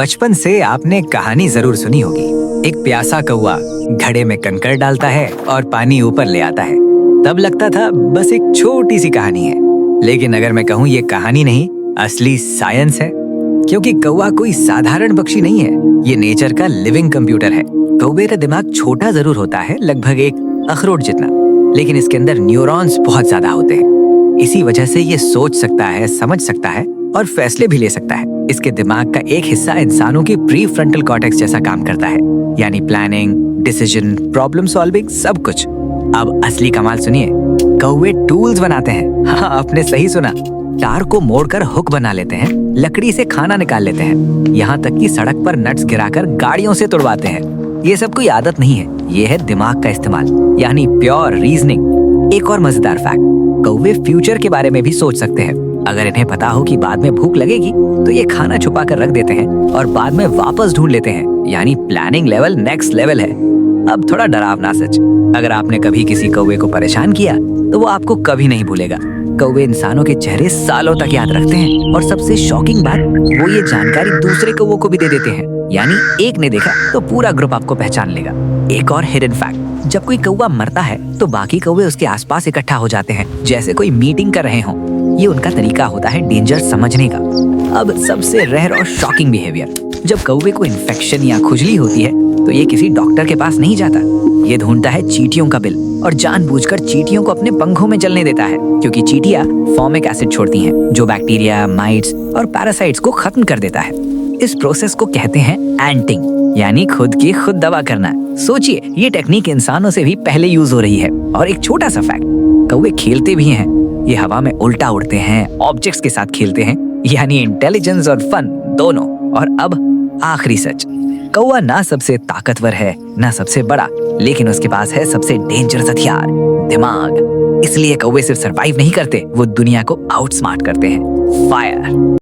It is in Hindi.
बचपन से आपने कहानी जरूर सुनी होगी। एक प्यासा कौवा घड़े में कंकड़ डालता है और पानी ऊपर ले आता है। तब लगता था बस एक छोटी सी कहानी है, लेकिन अगर मैं कहूँ ये कहानी नहीं, असली साइंस है। क्योंकि कौवा कोई साधारण पक्षी नहीं है, ये नेचर का लिविंग कंप्यूटर है। कौवे का दिमाग छोटा जरूर होता है, लगभग एक अखरोट जितना, लेकिन इसके अंदर न्यूरॉन्स बहुत ज्यादा होते हैं। इसी वजह से ये सोच सकता है, समझ सकता है और फैसले भी ले सकता है। इसके दिमाग का एक हिस्सा इंसानों की प्री फ्रंटल कॉर्टेक्स जैसा काम करता है, यानी प्लानिंग, डिसीजन, प्रॉब्लम सॉल्विंग, सब कुछ। अब असली कमाल सुनिए, कौवे टूल्स बनाते हैं। हाँ, आपने सही सुना। तार को मोड़कर हुक बना लेते हैं, लकड़ी से खाना निकाल लेते हैं, यहाँ तक कि सड़क पर नट्स गिराकर गाड़ियों से तुड़वाते हैं। ये सब कोई आदत नहीं है, ये है दिमाग का इस्तेमाल, यानी प्योर रीजनिंग। एक और मजेदार फैक्ट, कौवे फ्यूचर के बारे में भी सोच सकते हैं। अगर इन्हें पता हो कि बाद में भूख लगेगी तो ये खाना छुपा कर रख देते हैं और बाद में वापस ढूंढ लेते हैं, यानी प्लानिंग लेवल नेक्स्ट लेवल है। अब थोड़ा डरावना सच, अगर आपने कभी किसी कौवे को परेशान किया तो वो आपको कभी नहीं भूलेगा। कौवे इंसानों के चेहरे सालों तक याद रखते हैं और सबसे शॉकिंग बात, वो ये जानकारी दूसरे कौवों को भी दे देते हैं, यानी एक ने देखा तो पूरा ग्रुप आपको पहचान लेगा। एक और हिडन फैक्ट, जब कोई कौवा मरता है तो बाकी कौवे उसके आसपास इकट्ठा हो जाते हैं, जैसे कोई मीटिंग कर रहे हों। ये उनका तरीका होता है डेंजर समझने का। अब सबसे रेयर और शॉकिंग बिहेवियर, जब कौवे को इन्फेक्शन या खुजली होती है तो ये किसी डॉक्टर के पास नहीं जाता। ये ढूंढता है चींटियों का बिल और जानबूझकर चींटियों को अपने पंखों में जलने देता है, क्योंकि चींटियां फॉर्मिक एसिड छोड़ती हैं, जो बैक्टीरिया, माइट्स और पैरासाइट्स को खत्म कर देता है। इस प्रोसेस को कहते हैं एंटिंग, यानी खुद की खुद दवा करना। सोचिए, ये टेक्निक इंसानों से भी पहले यूज हो रही है। और एक छोटा सा फैक्ट, कौवे खेलते भी हैं। ये हवा में उल्टा उड़ते हैं, ऑब्जेक्ट्स के साथ खेलते हैं, यानी इंटेलिजेंस और फन दोनों। और अब आखिरी सच, कौवा ना सबसे ताकतवर है, ना सबसे बड़ा, लेकिन उसके पास है सबसे डेंजरस हथियार, दिमाग। इसलिए कौवे सिर्फ सरवाइव नहीं करते, वो दुनिया को आउटस्मार्ट करते हैं। फायर।